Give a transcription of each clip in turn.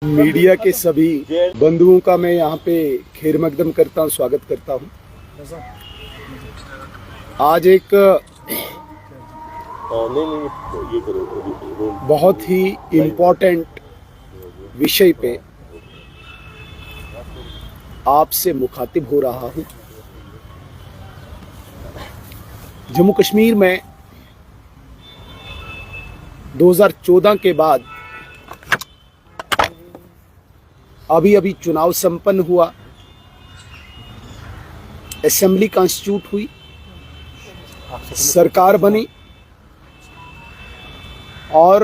Media के सभी बंधुओं का मैं यहाँ पे खैर मकदम करता हूँ, स्वागत करता हूँ। आज एक बहुत ही इम्पोर्टेंट विषय पे आपसे मुखातिब हो रहा हूँ। जम्मू कश्मीर में 2014 के बाद अभी चुनाव संपन्न हुआ, असेंबली कॉन्स्टिट्यूट हुई, सरकार बनी और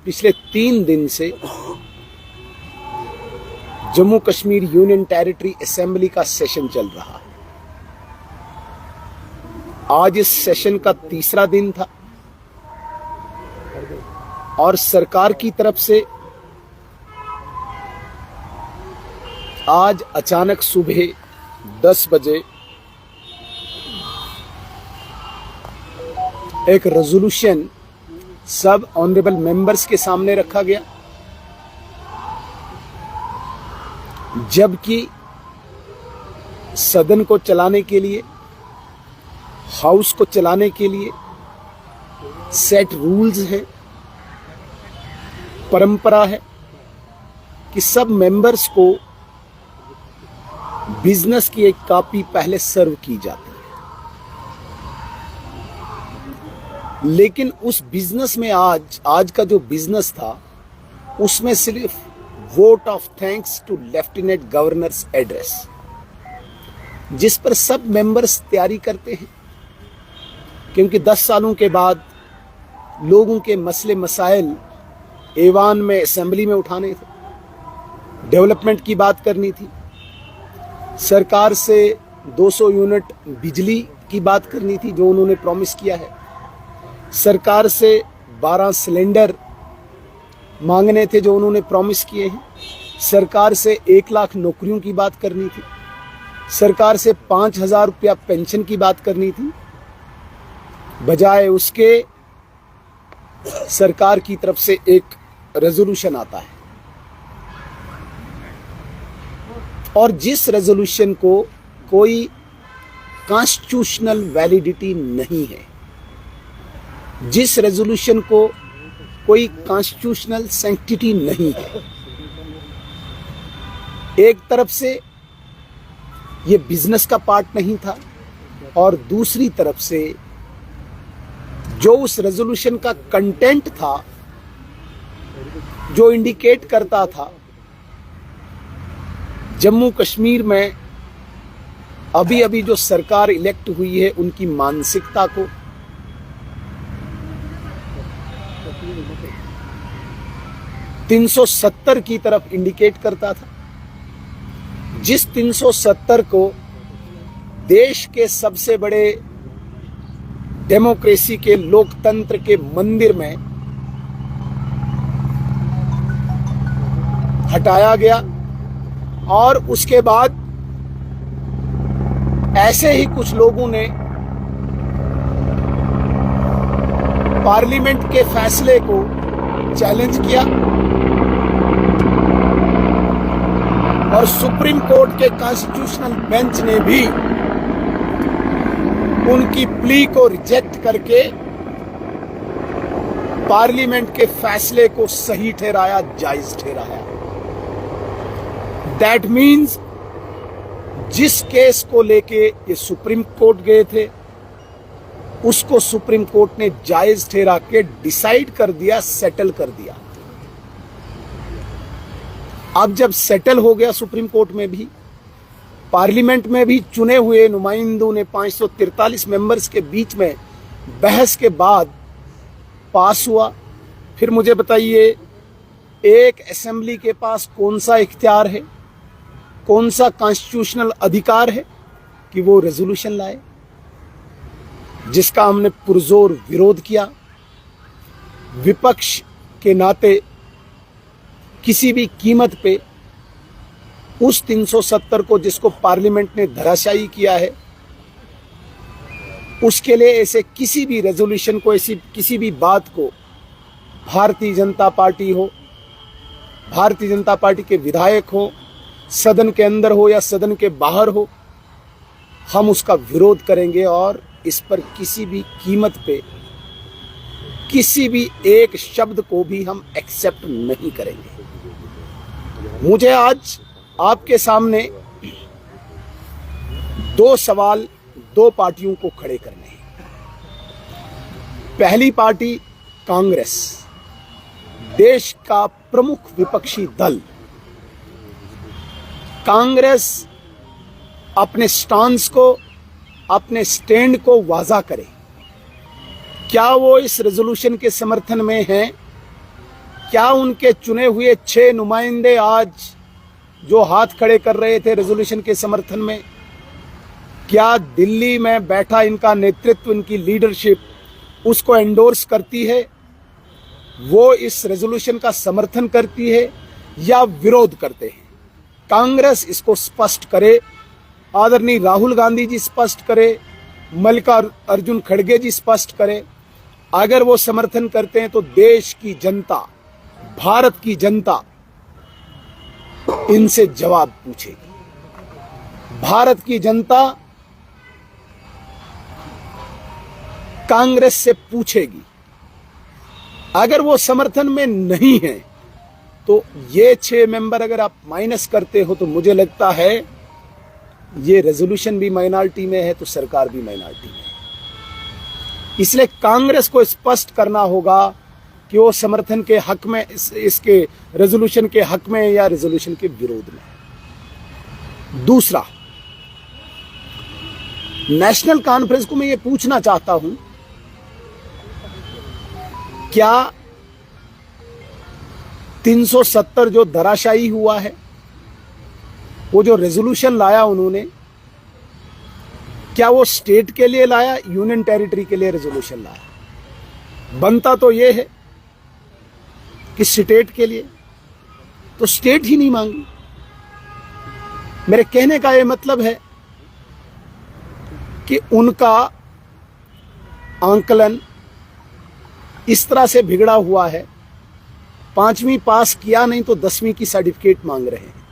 पिछले 3 दिन से Jammu Kashmir union territory assembly का सेशन चल रहा है। आज इस सेशन का तीसरा दिन था और सरकार की तरफ से आज अचानक सुबह 10 बजे एक रेजोल्यूशन सब ऑनरेबल मेंबर्स के सामने रखा गया, जबकि सदन को चलाने के लिए, हाउस को चलाने के लिए सेट रूल्स हैं, परंपरा है कि सब मेंबर्स को बिजनेस की एक कॉपी पहले सर्व की जाती है। लेकिन उस बिजनेस में आज का जो बिजनेस था उसमें सिर्फ vote of thanks to lieutenant governor's address, जिस पर सब मेंबर्स तैयारी करते हैं, क्योंकि 10 सालों के बाद लोगों के मसले मसाइल ऐवान में, असेंबली में उठाने थे, डेवलपमेंट की बात करनी थी, सरकार से 200 यूनिट बिजली की बात करनी थी जो उन्होंने प्रॉमिस किया है, सरकार से 12 सिलेंडर मांगने थे जो उन्होंने प्रॉमिस किए हैं, सरकार से 1 लाख नौकरियों की बात करनी थी, सरकार से 5,000 रुपया पेंशन की बात करनी थी। बजाय उसके सरकार की तरफ से एक रेजोल्यूशन आता है और जिस रेजोल्यूशन को कोई कॉन्स्टिट्यूशनल वैलिडिटी नहीं है, जिस रेजोल्यूशन को कोई कॉन्स्टिट्यूशनल सैंक्टिटी नहीं है, एक तरफ से ये बिजनेस का पार्ट नहीं था और दूसरी तरफ से जो उस रेजोल्यूशन का कंटेंट था, जो इंडिकेट करता था जम्मू कश्मीर में अभी जो सरकार इलेक्ट हुई है उनकी मानसिकता को, (370) की तरफ इंडिकेट करता था, जिस 370 को देश के सबसे बड़े डेमोक्रेसी के, लोकतंत्र के मंदिर में हटाया गया और उसके बाद ऐसे ही कुछ लोगों ने पार्लियामेंट के फैसले को चैलेंज किया और सुप्रीम कोर्ट के कॉन्स्टिट्यूशनल बेंच ने भी उनकी प्ली को रिजेक्ट करके पार्लियामेंट के फैसले को सही ठहराया, जायज ठहराया। दैट मीन्स जिस केस को लेके ये सुप्रीम कोर्ट गए थे उसको सुप्रीम कोर्ट ने जायज ठहरा के डिसाइड कर दिया, सेटल कर दिया। अब जब सेटल हो गया सुप्रीम कोर्ट में भी, पार्लियामेंट में भी चुने हुए नुमाइंदों ने 543 मेंबर्स के बीच में बहस के बाद पास हुआ, फिर मुझे बताइए एक असेंबली के पास कौन सा इख्तियार है, कौन सा कॉन्स्टिट्यूशनल अधिकार है कि वो रेजोल्यूशन लाए, जिसका हमने पुरजोर विरोध किया। विपक्ष के नाते किसी भी कीमत पे उस 370 को, जिसको पार्लियामेंट ने धराशायी किया है, उसके लिए ऐसे किसी भी रेजोल्यूशन को, ऐसी किसी भी बात को भारतीय जनता पार्टी हो, भारतीय जनता पार्टी के विधायक हो, सदन के अंदर हो या सदन के बाहर हो, हम उसका विरोध करेंगे और इस पर किसी भी कीमत पे किसी भी एक शब्द को भी हम एक्सेप्ट नहीं करेंगे। मुझे आज आपके सामने दो सवाल दो पार्टियों को खड़े करने हैं। पहली पार्टी कांग्रेस, देश का प्रमुख विपक्षी दल। कांग्रेस अपने स्टांस को, अपने स्टैंड को वाज़ा करे। क्या वो इस रेजोल्यूशन के समर्थन में हैं? क्या उनके चुने हुए 6 नुमाइंदे आज जो हाथ खड़े कर रहे थे रेजोल्यूशन के समर्थन में, क्या दिल्ली में बैठा इनका नेतृत्व, इनकी लीडरशिप उसको एंडोर्स करती है? वो इस रेजोल्यूशन का समर्थन करती है या विरोध करते हैं? कांग्रेस इसको स्पष्ट करे, आदरणीय राहुल गांधी जी स्पष्ट करे, मल्लिकार्जुन खड़गे जी स्पष्ट करे। अगर वो समर्थन करते हैं तो देश की जनता, भारत की जनता इनसे जवाब पूछेगी। भारत की जनता कांग्रेस से पूछेगी। अगर वो समर्थन में नहीं है तो ये 6 मेंबर अगर आप माइनस करते हो तो मुझे लगता है ये रेजोल्यूशन भी माइनॉरिटी में है तो सरकार भी माइनॉरिटी में है। इसलिए कांग्रेस को स्पष्ट करना होगा कि वो समर्थन के हक में, इसके रेजोल्यूशन के हक में या रेजोल्यूशन के विरोध में। दूसरा, नेशनल कॉन्फ्रेंस को मैं ये पूछना चाहता हूं, क्या 370 जो धराशायी हुआ है, वो जो रेजोल्यूशन लाया उन्होंने, क्या वो स्टेट के लिए लाया, यूनियन टेरिटरी के लिए रेजोल्यूशन लाया? बनता तो ये है कि स्टेट के लिए, तो स्टेट ही नहीं मांगी। मेरे कहने का ये मतलब है कि उनका आंकलन इस तरह से बिगड़ा हुआ है, 5वीं पास किया नहीं तो 10वीं की सर्टिफिकेट मांग रहे हैं।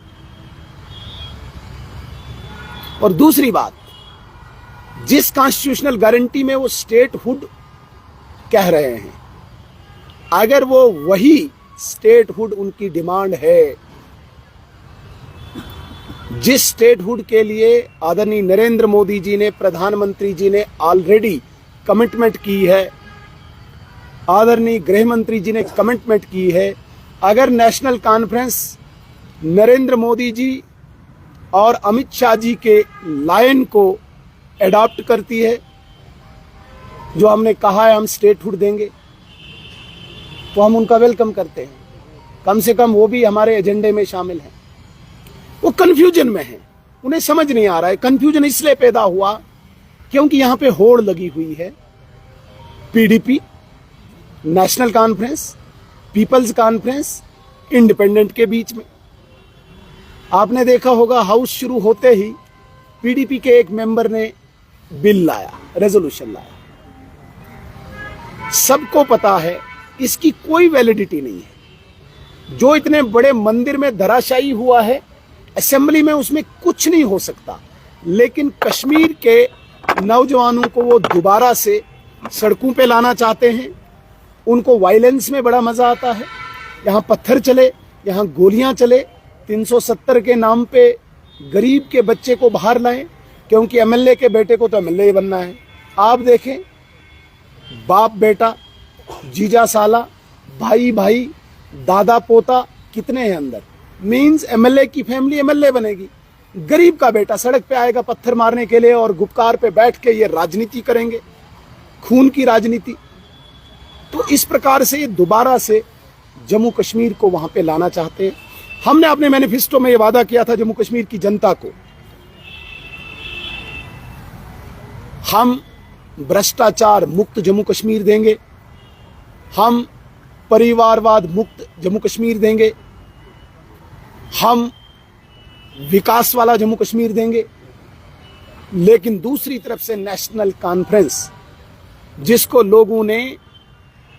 और दूसरी बात, जिस कॉन्स्टिट्यूशनल गारंटी में वो स्टेटहुड कह रहे हैं, अगर वो वही स्टेटहुड उनकी डिमांड है, जिस स्टेटहुड के लिए आदरणीय नरेंद्र मोदी जी ने, प्रधानमंत्री जी ने ऑलरेडी कमिटमेंट की है, आदरणीय गृह मंत्री जी ने कमिटमेंट की है, अगर नेशनल कॉन्फ्रेंस नरेंद्र मोदी जी और अमित शाह जी के लाइन को एडॉप्ट करती है, जो हमने कहा है हम स्टेटहुड देंगे, तो हम उनका वेलकम करते हैं। कम से कम वो भी हमारे एजेंडे में शामिल हैं। वो कंफ्यूजन में हैं, उन्हें समझ नहीं आ रहा है। कंफ्यूजन इसलिए पैदा हुआ क्योंकि यहां पे होड़ लगी हुई है पीडीपी, नेशनल कॉन्फ्रेंस, पीपल्स कॉन्फ्रेंस, इंडिपेंडेंट के बीच में। आपने देखा होगा हाउस शुरू होते ही पीडीपी के एक मेंबर ने बिल लाया, रेजोल्यूशन लाया। सबको पता है इसकी कोई वैलिडिटी नहीं है। जो इतने बड़े मंदिर में धराशायी हुआ है, असेंबली में उसमें कुछ नहीं हो सकता, लेकिन कश्मीर के नौजवानों को वो दोबारा से सड़कों पे लाना चाहते हैं। उनको वायलेंस में बड़ा मजा आता है। यहाँ पत्थर चले, यहाँ गोलियां चले, 370 के नाम पे गरीब के बच्चे को बाहर लाएं, क्योंकि एमएलए के बेटे को तो एमएलए ही बनना है। आप देखें, बाप बेटा, जीजा साला, भाई भाई, दादा पोता कितने हैं अंदर। मींस एमएलए की फैमिली एमएलए बनेगी, गरीब का बेटा सड़क पे आएगा पत्थर मारने के लिए और गुपकार पे बैठ के ये राजनीति करेंगे, खून की राजनीति। तो इस प्रकार से ये दोबारा से जम्मू कश्मीर को वहां पे लाना चाहते हैं। हमने अपने मैनिफेस्टो में ये वादा किया था जम्मू कश्मीर की जनता को, हम भ्रष्टाचार मुक्त जम्मू कश्मीर देंगे, हम परिवारवाद मुक्त जम्मू कश्मीर देंगे, हम विकास वाला जम्मू कश्मीर देंगे। लेकिन दूसरी तरफ से नेशनल कॉन्फ्रेंस, जिसको लोगों ने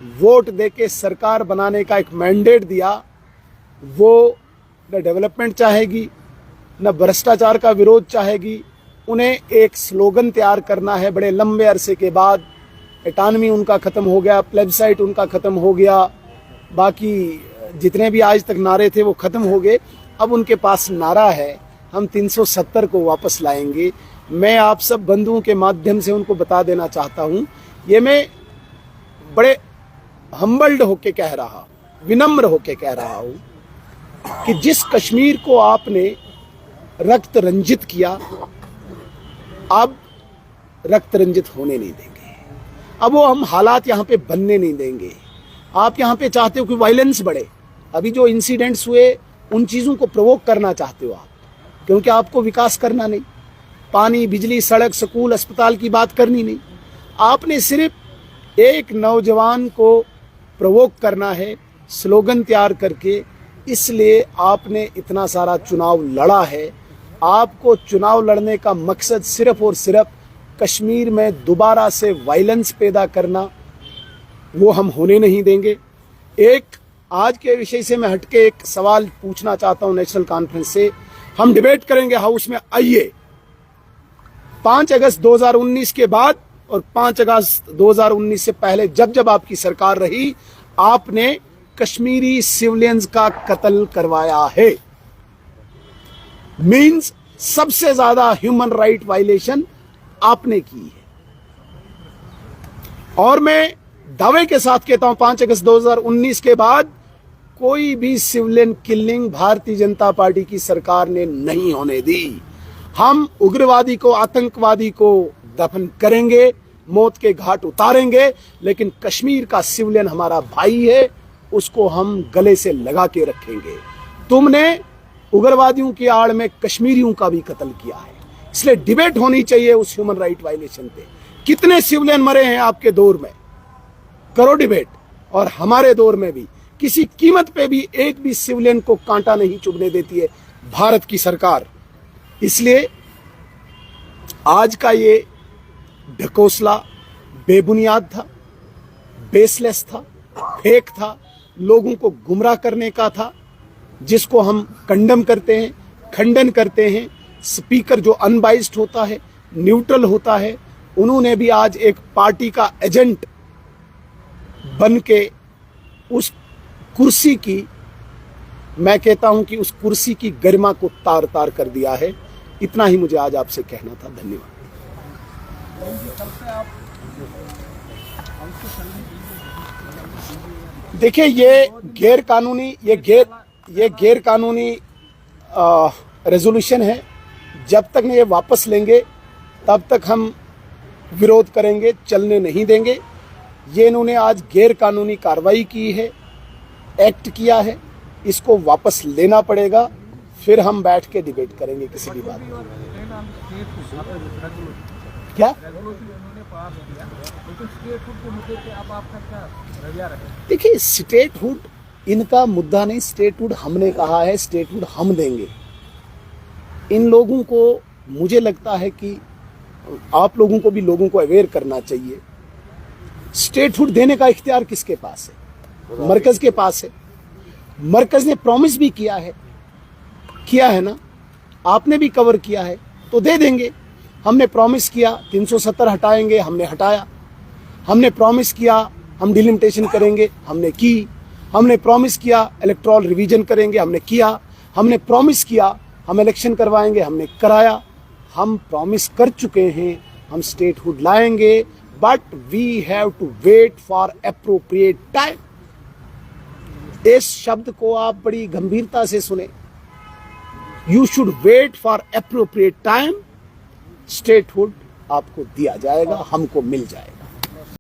वोट देके सरकार बनाने का एक मैंडेट दिया, वो न डेवलपमेंट चाहेगी, न भ्रष्टाचार का विरोध चाहेगी। उन्हें एक स्लोगन तैयार करना है। बड़े लंबे अरसे के बाद एटानमी उनका ख़त्म हो गया, प्लेबसाइट उनका ख़त्म हो गया, बाकी जितने भी आज तक नारे थे वो ख़त्म हो गए। अब उनके पास नारा है, हम 370 को वापस लाएंगे। मैं आप सब बंधुओं के माध्यम से उनको बता देना चाहता हूँ, ये मैं बड़े हम्बल्ड होके कह रहा, विनम्र होके कह रहा हूँ कि जिस कश्मीर को आपने रक्त रंजित किया, अब रक्त रंजित होने नहीं देंगे। अब वो हम हालात यहाँ पे बनने नहीं देंगे। आप यहाँ पे चाहते हो कि वायलेंस बढ़े, अभी जो इंसिडेंट्स हुए उन चीज़ों को प्रोवोक करना चाहते हो आप, क्योंकि आपको विकास करना नहीं, पानी, बिजली, सड़क, स्कूल, अस्पताल की बात करनी नहीं। आपने सिर्फ एक नौजवान को प्रोवोक करना है स्लोगन तैयार करके, इसलिए आपने इतना सारा चुनाव लड़ा है। आपको चुनाव लड़ने का मकसद सिर्फ और सिर्फ कश्मीर में दोबारा से वायलेंस पैदा करना, वो हम होने नहीं देंगे। एक आज के विषय से मैं हटके एक सवाल पूछना चाहता हूं नेशनल कॉन्फ्रेंस से। हम डिबेट करेंगे हाउस में, आइए 5 अगस्त 2019 के बाद और 5 अगस्त 2019 से पहले जब जब आपकी सरकार रही, आपने कश्मीरी सिविलियंस का कत्ल करवाया है। मींस सबसे ज्यादा ह्यूमन राइट वायलेशन आपने की है। और मैं दावे के साथ कहता हूं 5 अगस्त 2019 के बाद कोई भी civilian killing Bharatiya Janata party की सरकार ने नहीं होने दी। हम उग्रवादी को, आतंकवादी को दफन करेंगे, मौत के घाट उतारेंगे, लेकिन कश्मीर का सिविलियन हमारा भाई है, उसको हम गले से लगा के रखेंगे। तुमने उग्रवादियों की आड़ में कश्मीरियों का भी कत्ल किया है, इसलिए डिबेट होनी चाहिए उस ह्यूमन राइट वायलेशन पे। कितने सिविलियन मरे हैं आपके दौर में, करो डिबेट। और हमारे दौर में भी किसी कीमत पे भी एक भी सिविलियन को कांटा नहीं चुभने देती है भारत की सरकार। इसलिए आज का ये ढकोसला बेबुनियाद था, बेसलेस था, फेक था, लोगों को गुमराह करने का था, जिसको हम कंडम करते हैं, खंडन करते हैं। स्पीकर जो अनबाइस्ड होता है, न्यूट्रल होता है, उन्होंने भी आज एक पार्टी का एजेंट बन के उस कुर्सी की, मैं कहता हूं कि उस कुर्सी की गरिमा को तार तार कर दिया है। इतना ही मुझे आज आपसे कहना था। धन्यवाद। देखिए, ये गैर कानूनी रेजोल्यूशन है। जब तक ये वापस लेंगे तब तक हम विरोध करेंगे, चलने नहीं देंगे। ये इन्होंने आज गैर कानूनी कार्रवाई की है, एक्ट किया है, इसको वापस लेना पड़ेगा, फिर हम बैठ के डिबेट करेंगे किसी भी बात पर। क्या देखिए, स्टेटहुड इनका मुद्दा नहीं, स्टेटहुड हमने कहा है, स्टेटहुड हम देंगे। इन लोगों को, मुझे लगता है कि आप लोगों को भी लोगों को अवेयर करना चाहिए। स्टेटहुड देने का इख्तियार किसके पास है? मरकज के पास है। मरकज ने प्रॉमिस भी किया है ना, आपने भी कवर किया है, तो दे देंगे। हमने प्रॉमिस किया 370 हटाएंगे, हमने हटाया। हमने प्रॉमिस किया हम डिलिमिटेशन करेंगे, हमने की। हमने प्रॉमिस किया इलेक्टोरल रिवीजन करेंगे, हमने किया। हमने प्रॉमिस किया हम इलेक्शन करवाएंगे, हमने कराया। हम प्रॉमिस कर चुके हैं, हम स्टेटहुड लाएंगे, but we have to wait for appropriate time. इस शब्द को आप बड़ी गंभीरता से सुने। You should wait for appropriate time. Statehood आपको दिया जाएगा, हमको मिल जाएगा।